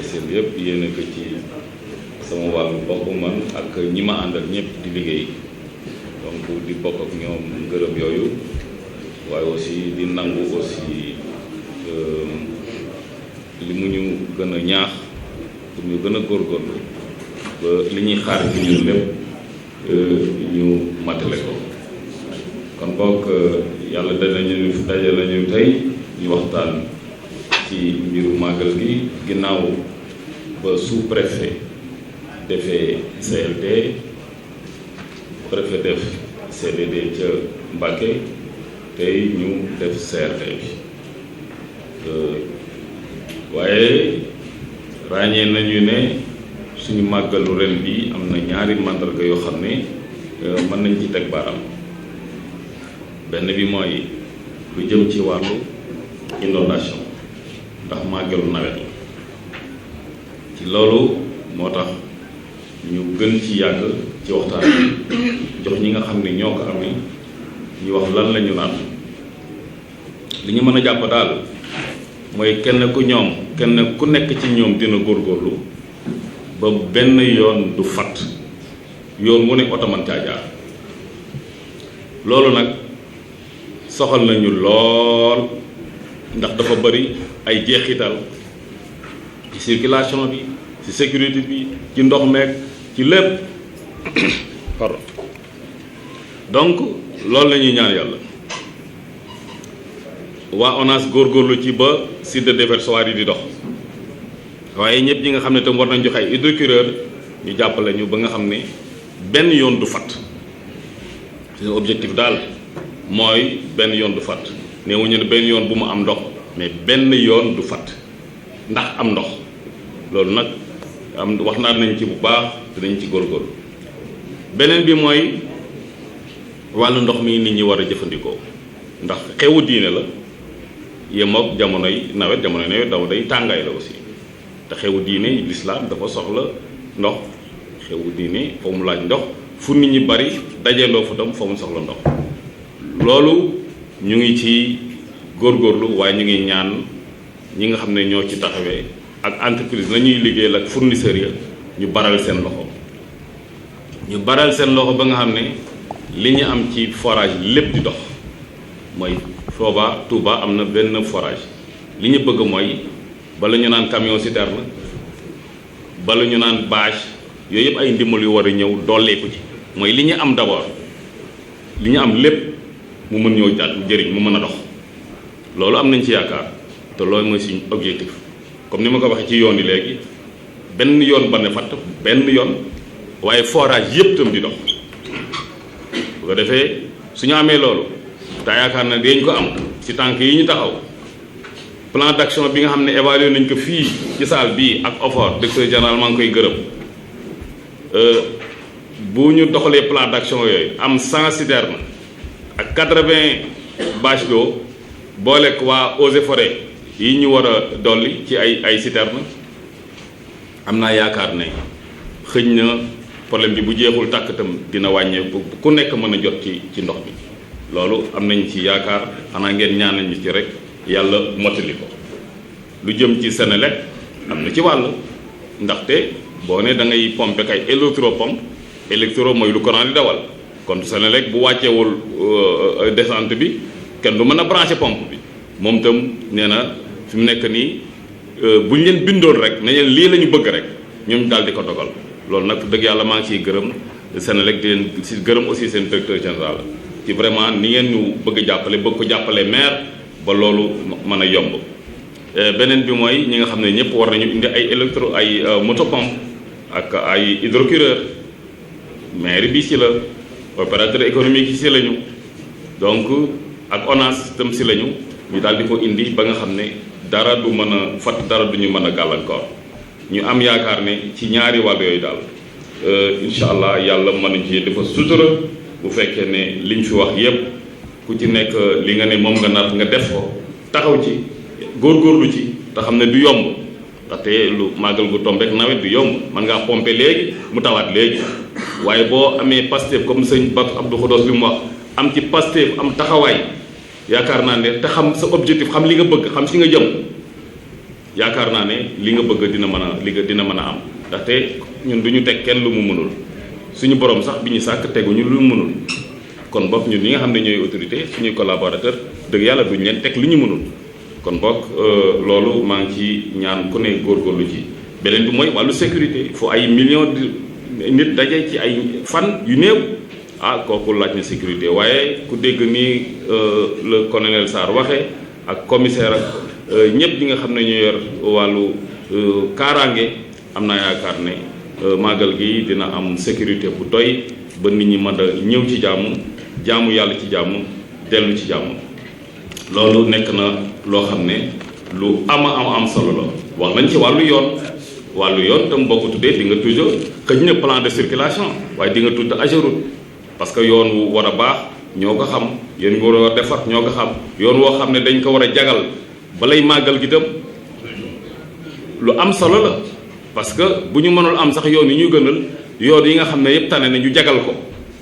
seen yëpp yéene ko ci sama wàllu bopp man ak ñi ma àndal ñëpp di liggéey donc di bokk ak ñoom ngërëm yooyu waaye aussi di nangu aussi li mu ñu gën a ñaax pour ñu gën a góorgóorlu ba li ñuy xaar ci ñun lépp ñu matale ko kon boog yàlla daje nañu tey ñu waxtaan ci mbiru màggal gi ginnaaw ba sous-préfet defee CLD préfet def CDD ca Mbacké tey ñu def CRD bi waaye ràññee nañu ne suñu màggalu ren bi am na ñaari màndarga yoo xam ne mën nañ ci teg baaraam benn bi mooy lu jëm ci wàllu inondation ndax màggalu nawet la ci loolu moo tax ñu gën ci yàgg ci waxtaan bi jox ñi nga xam ne ñoo ko amee ñu wax lan la ñu naan li ñu mën a jàpp daal mooy kenn ku nekk ci ñoom dina góorgóorlu ba benn yoon du fat yoon wu ne oto man caa jaar loolu nag soxal nañu lool ndax dafa bari ay jeexital ci circulation bi ci sécurité bi ci ndox meeg ci lépp pardon donc loolu la ñuy ñaan yàlla waa ONAS góorgóorlu ci ba site de déversoir yi di dox waaye ñëpp ñi nga xam ne tam war nañ joxe ay hydrocureur ñu jàppale ñu ba nga xam ne benn yoon du fat suñu objectif daal mooy benn yoon du fat neewuñu ne benn yoon bu mu am ndox mais benn yoon du fat ndax am ndox loolu nag wax naa nañ ci bu baax dinañ ci góorgóorlu beneen bi mooy wàllu ndox mi nit ñi war a jëfandikoo ndax xewu diine la yemook jamonoy nawet daw day tàngaay la aussi te xewu diine l'islam dafa soxla ndox xewu diine fa mu laaj ndox fu nit ñi bari dajeeloo fa tam fa mu soxla ndox loolu ñu ngi ci góorgóorlu waaye ñu ngi ñaan ñi nga xam ne ñoo ci taxawee ak entreprise la ñuy liggéeyal ak fournisseurs ya ñu baral seen loxo ba nga xam ne li ñu am ci forage lépp di dox mooy Touba am na benn forage li ñu bëgg mooy bala ñu naan camion citerne bala ñu naan bâche yooyu yëpp ay ndimbal yu war a ñëw dooleeku ci mooy li ñu am d'abord li ñu am lépp mu mën ñoo jëriñ mu mën a dox loolu am nañ ci yaakaar te loolu mooy suñu objectif comme ni ma ko waxee ci yoon yi léegi benn yoon ba ne fatt benn yoon waaye forage yëpp tam di dox bu ko defee su ñu amee loolu te yaakaar na dañ ko am ci tànk yi ñu taxaw plan d'action bi nga xam ne évalué nañ ko fii ci salle bii ak OFOR directeur général maa ngi koy gërëm bu ñu doxalee plan d'action yooyu am 100 citernes ak 80 bâches d'eau booleeg waa eaux et forêts yi ñu war a dolli ci ay citernes am naa yaakaar ne xëñ na problème bi bu jeexul tàkk itam dina wàññeeku ku nekk mën a jot ci ndox mi loolu am nañ ci yaakaar xanaa ngeen ñaan nañu ci rek yàlla mottali ko lu jëm ci Senelec am na ci wàll ndaxte boo ne da ngay pomper kay électro mooy lu courant di dawal kon Senelec bu wàcceewul descente bi kenn du mën a brancher pompe bi moom itam nee na fi mu nekk nii bu ñu leen bindoon rek ne leen lii la ñu bëgg rek ñoom daal di ko dogal loolu nag dëgg yàlla maa ngi ciy gërëm Senelec di leen si gërëm aussi seen directeur général ci vraiment ni ngeen ñu bëgg jàppale bëgg ko jàppale maire ba loolu mën a yomb beneen bi mooy ñi nga xam ne ñëpp war nañu indi ay motopompe ak ay hydrocureur maire bi ci la opérateur économique yi ci lañu donc ak ONAS tam ci lañu ñu daal di ko indi ba nga xam ne dara du mën a fat dara du ñu mën a gàllankoor ñu am yaakaar ne ci ñaari wàll yooyu daal incha allah yàlla mën nañu ci dafa sutura bu fekkee ne liñ fi wax yépp ku ci nekk li nga ne moom nga naat nga def ko taxaw ci góorgóorlu ci te xam ne du yomb ndaxte lu màggal gu tombe rek nawet du yomb mën ngaa pomper léegi mu tawaat léegi waaye boo amee Pastef comme sëñ Bak Abdou Khodos bi mu wax am ci Pastef am taxawaay yaakaar naa ne te xam sa objectif xam li nga bëgg xam si nga jëm yaakaar naa ne li nga bëgg dina mën a am ndaxte ñun du ñu teg kenn lu mu mënul suñu borom sax bi ñu sàkk teguñu lu mu mënul kon boog ñun ñi nga xam ne ñooy autorité suñuy collaborateur dëgg yàlla duñu leen teg lu ñu mënul kon boog loolu maa ngi ci ñaan ku ne góorgóorlu ci beneen bi mooy wàllu sécurité fu ay millions de nit daje ci ay fan yu néew kooku laaj na sécurité waaye ku dégg ni le colonel Sarr waxee ak commissaire ak ñëpp ñi nga xam ne ñoo yor wàllu kaaraange am naa yaakaar ne màggal gi dina am sécurité bu doy ba nit ñi mën a ñëw ci jaamu yàlla ci jàmm dellu ci jàmm loolu nekk na loo xam ne lu am solo la. wax nañ ci wàllu yoon tam boo ko tuddee di nga toujours xëj na plan de circulation waaye di nga tudd AGEROUTE parce que yoon wu war a baax ñoo ko xam yéen nga war a defar ñoo ko xam yoon woo xam ne dañ ko war a jagal balay màggal gi tam lu am solo la parce que bu ñu mënul am sax yoon yi ñu gënal yoon yi nga xam ne yëpp tane na ñu jagal ko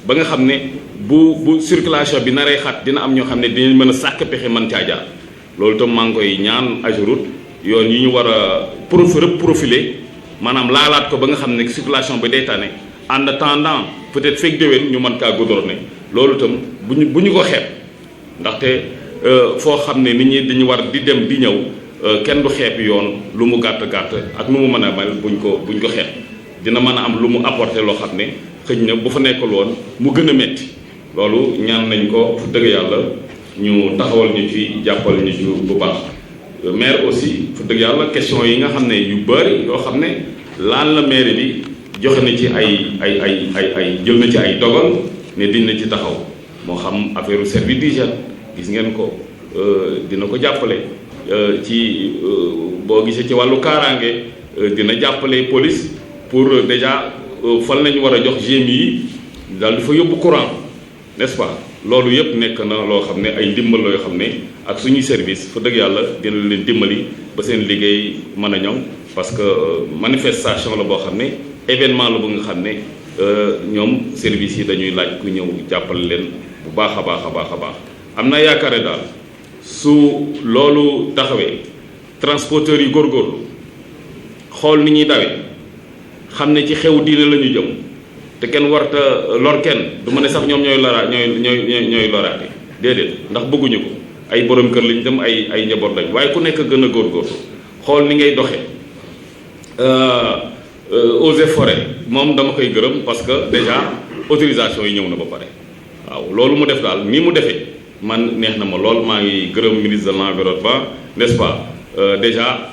ba nga xam ne bu circulation bi naree xat dina am ñoo xam ne dinañ mën a sàkk pexe mën caa jaar loolu tam maa ngi koy ñaan AGEROUTE yoon yi ñu war a reprofiler maanaam laalaat ko ba nga xam ne circulation bi day tane en attendant peut-être fekk déwén ñu mën kaa goudronner loolu itam bu ñu ko xeeb ndaxte foo xam ne nit ñi dañu war di dem di ñëw kenn du xeeb yoon lu mu gàtt ak nu mu mën a mel buñ ko xeeb dina mën a am lu mu apporter loo xam ne xëj na bu fa nekkul woon mu gën a metti loolu ñaan nañ ko fu dëgg yàlla ñu taxawal ñu ci jàppal ñu ci bu baax maire aussi fu dëgg yàlla question yi nga xam ne yu bari yoo xam ne laan la maire bi joxe na ci ay jël na ci ay dogal ne dina ci taxaw moo xam affaire service d'hygiène gis ngeen ko dina ko jàppale ci boo gisee ci wàllu kaaraange dina jàppale police pour déjà fan lañu war a jox GMI yi daal di fa yóbbu courant n'est-ce pas loolu yëpp nekk na loo xam ne ay ndimbal la yoo xam ne ak suñuy service fa dëgg yàlla dina leen dimbali ba seen liggéey mën a ñoŋ parce que manifestation la boo xam ne événement la bu nga xam ne ñoom service yi dañuy laaj ku ñëw jàppale leen bu baax a baax am na yaakaar ne daal su loolu taxawee transporteurs yi góorgóorlu xool ni ñuy dawee xam ne ci xew diine la ñu jëm te kenn warta lor kenn du ma ne sax ñoom ñooy loraate déedéet ndax bëgguñu ko ay borom kër lañ dem ay njaboot lañ waaye ku nekk gën a góorgóorlu xool ni ngay doxee eaux et forêts moom dama koy gërëm parce que déjà autorisation yi ñëw na ba pare waaw loolu mu def daal ni mu defee man neex na ma lool maa ngi gërëm ministre de l'environnement n'est-ce pas déjà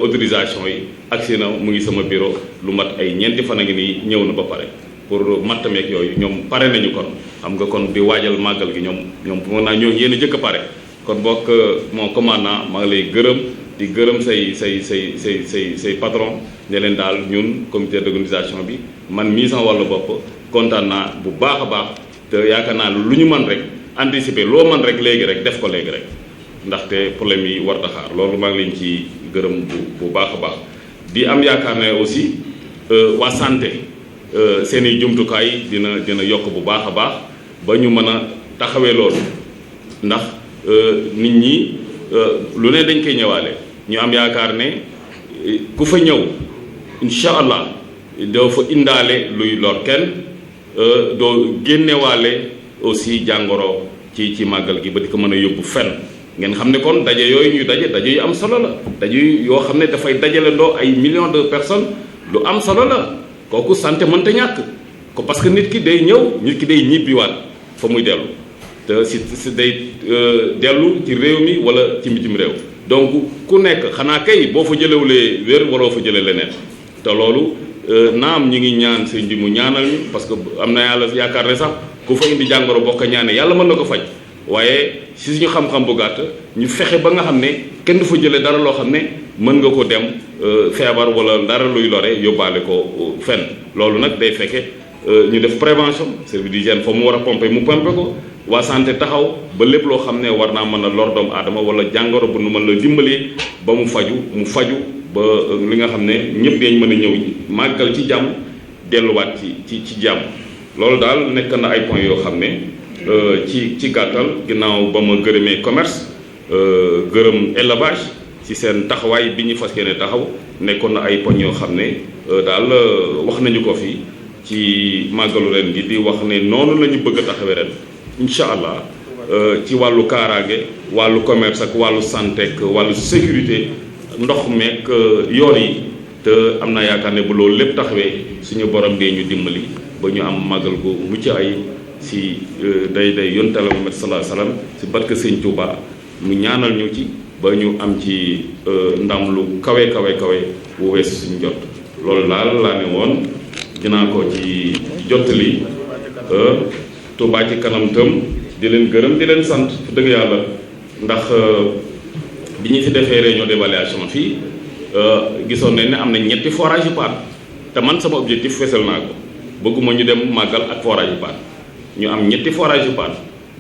autorisation yi agsi na mu ngi sama bureau lu mat ay ñeenti fan a ngi nii ñëw na ba pare pour mattameeg yooyu ñoom pare nañu kon xam nga kon di waajal màggal gi ñoom mën naa ñoo yéen a jëkk a pare kon bokk mon commandant maa ngi lay gërëm di gërëm say patron ne leen daal ñun comité d'organisation bi man mii sama wàllu bopp kontaan naa bu baax a baax te yaakaar naa lu ñu mën rek anticiper loo mën rek léegi rek def ko léegi rek ndaxte problème yi war taxaar loolu maa ngi leen ci gërëm bu baax a baax di am yaakaar ne aussi waa santé seen i jumtukaay dina yokk bu baax a baax ba ñu mën a taxawee loolu ndax nit ñi lu ne dañ koy ñëwaale ñu am yaakaar ne ku fa ñëw incha allah doo fa indaale luy lor kenn doo génnewaale aussi jàngoro ci màggal gi ba di ko mën a yóbbu fenn ngeen xam ne kon daje yooyu ñuy daje yu am solo la daje yoo xam ne dafay dajale ndoo ay millions de personnes lu am solo la kooku santé mënta ñàkk ko parce que nit ki day ñibbiwaat fa muy dellu te si day dellu ci réew mi wala ci bitim réew donc ku nekk xanaa kay boo fa jëlewulee wér waroo fa jële leneen te loolu naam ñu ngi ñaan sëñ bi mu ñaanal ñu parce que am na yàlla yaakaar ne sax ku fa indi jàngoro boo ko ñaanee yàlla mën na ko faj waaye si suñu xam-xam bu gàtt ñu fexe ba nga xam ne kenn du fa jële dara loo xam ne mën nga ko dem feebar wala dara luy lore yóbbaale ko fenn loolu nag day fekke ñu def prévention service d'hygiène fa mu war a pomper mu pomper ko waa santé taxaw ba lépp loo xam ne war naa mën a lor doomu aadama wala jàngoro bu nu mën la dimbalee ba mu faju ba li nga xam ne ñëpp dañ mën a ñëw màggal ci jàmm delluwaat ci jàmm loolu daal nekk na ay points yoo xam ne ci gàttal ginnaaw ba ma gërëmee commerce gërëm élevage ci seen taxawaay bi ñu fas yéene taxaw nekkoon na ay poñ yoo xam ne daal wax nañu ko fi ci màggalu ren gi di wax ne noonu la ñu bëgg a taxawee ren incha allah ci wàllu kaaraange wàllu commerce ak wàllu santé ak wàllu sécurité ndox meek yoon yi te am naa yaakaar ne bu loolu lépp taxawee suñu borom dee ñu dimbali ba ñu am màggal gu mucc ay si day yonent Yàlla Muhammad sallallahu alayhi wasallam si barke Sëñ Tuuba mu ñaanal ñu ci ba ñu am ci ndam lu kawe bu weesu suñu jot loolu daal laa ne woon dinaa ko ci jottali Touba ci kanam tam di leen gërëm di leen sant dëgg yàlla ndax bi ñu fi defee réunion d'évaluation fii gisoon nañ ne am na ñetti forage yu paan te man sama objectif fesal naa ko bëgguma ñu dem màggal ak forage yu paan ñu am ñetti forage yu paan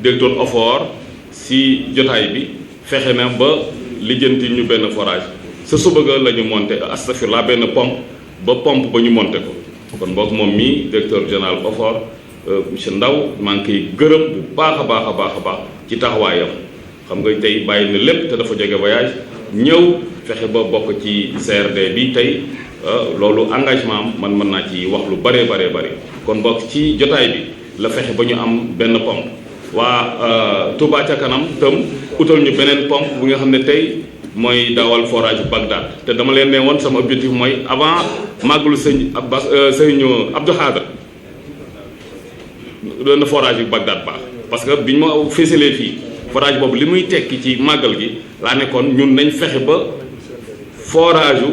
directeur OFOR si jotaay bi fexe na ba lijjanti ñu benn forage sa suba ga la ñu monté astafurlah benn pompe ba ñu monté ko kon boog moom mii directeur général OFOR monsieur Ndaw maa ngi koy gërëm bu baax a baax ci taxawaayam xam nga tey bàyyi na lépp te dafa jóge voyage ñëw fexe ba bokk ci CRD bi tey loolu engagement am man mën naa ci wax lu bëree kon bokk ci jotaay bi la fexe ba ñu am benn pompe waa Touba ca kanam tam utal ñu beneen pompe bu nga xam ne tey mooy dawal forage Bagdad te dama leen ne woon sama objectif mooy avant màggalu sëñ Abdou Khadre doon na forage yu Bagdad baax parce que biñ ma fésalee fii forage boobu li muy tekki ci màggal gi laa nekkoon ñun nañ fexe ba forage yu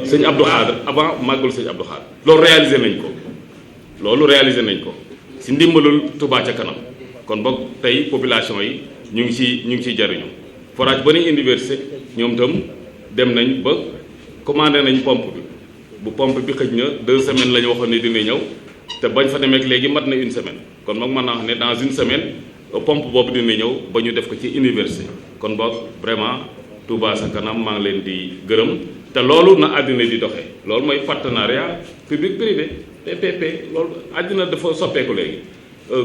sëñ Abdou Khadre avant màggalu sëñ Abdou Khadre loolu réalisé nañ ko si ndimbalul Touba ca kanam kon boog tey population yi ñu ngi ciy jariñu forage ba nañ université ñoom itam dem nañ ba commandé nañ pompe bi bu pompe bi xëj na 2 semaines la ñu waxoon ne dina ñëw te bañ fa demee léegi mat na 1 semaine kon moom mën naa wax ne dans 1 semaine pompe boobu dina ñëw ba ñu def ko ci université kon boog vraiment Touba ca kanam maa ngi leen di gërëm te loolu na àddina di doxee loolu mooy partenariat public privé PPP loolu àddina dafa soppeeku léegi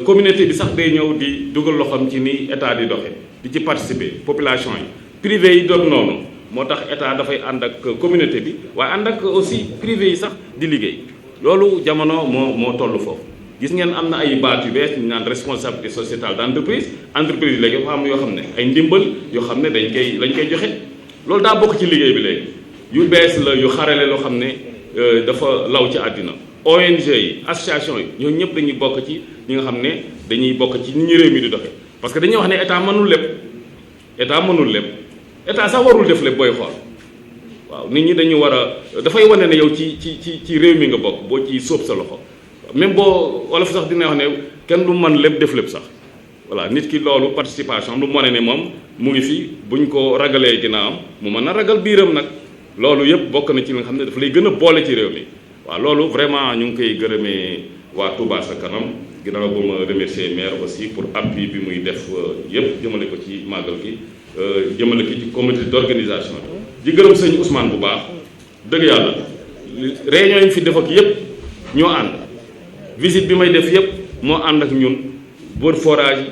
communauté bi sax day ñëw di dugal loxoom ci ni état di doxe di ci participer population yi privé yi doon noonu moo tax état dafay ànd ak communauté bi waaye ànd ak aussi privé yi sax di liggéey loolu jamono moo toll foofu gis ngeen am na ay baat yu bees ñu naan responsabilité sociétale d'entreprise entreprise léegi dafa am yoo xam ne ay ndimbal yoo xam ne lañ koy joxe loolu daa bokk ci liggéey bi léegi yu bees la yu xarale loo xam ne dafa law ci àddina ONG yi association yi ñooñu ñëpp dañuy bokk ci ñi nga xam ne dañuy bokk ci ni ñu réew mi di doxee parce que dañuy wax ne état mënul lépp état sax warul def lépp booy xool waaw nit ñi dañu war a dafay wane ne yow ci réew mi nga bokk boo ci sóob sa loxo même boo wala fi sax dina wax ne kenn du mën lépp def lépp sax voilà nit ki loolu participation lu mu wane ne moom mu ngi fi buñ ko ragalee ginnaawam mu mën a ragal biiram nag loolu yëpp bokk na ci li nga xam ne dafa lay gën a boole ci réew mi waaw loolu vraiment ñu ngi koy gërëmee waa Touba ca kanam ginnaaw ba ma remercier maire aussi pour appui bi muy def yëpp jëmale ko ci màggal gi jëmale ko ci comité d'organisation di gërëm sëñ Ousmane bu baax dëgg yàlla réunion yi fi def ak yëpp ñoo ànd visite bi may def yëpp moo ànd ak ñun wër forage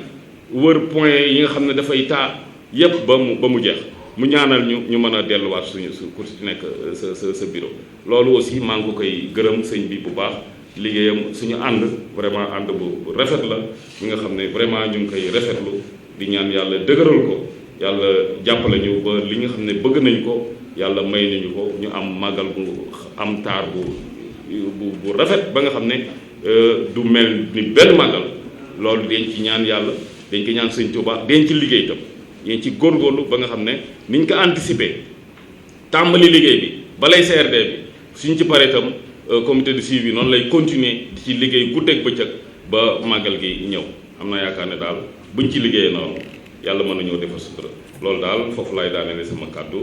wër point yi nga xam ne dafay taa yëpp ba mu jeex mu ñaanal ñu mën a delluwaat su ku ci nekk sa bureau loolu aussi maa ngi ko koy gërëm sëñ bi bu baax liggéeyam suñu ànd vraiment ànd bu rafet la mi nga xam ne vraiment ñu ngi koy rafetlu di ñaan yàlla dëgëral ko yàlla jàppale ñu ba li nga xam ne bëgg nañ ko yàlla may nañu ko ñu am màggal bu am taar bu rafet ba nga xam ne du mel ni benn màggal loolu dañ ci ñaan yàlla dañ ko ñaan sëñ Touba dañ ci liggéey itam dañ ci góorgóorlu ba nga xam ne niñ ko anticiper tàmbali liggéey bi balay CRD bi suñ ci paree itam comité de suivi noonu lay continuer di ci liggéey guddeeg bëccëg ba màggal gi ñëw am na yaakaar ne daal buñ ci liggéeyee noonu yàlla mën nañoo defar sutura loolu daal foofu laay daaneele sama kàddu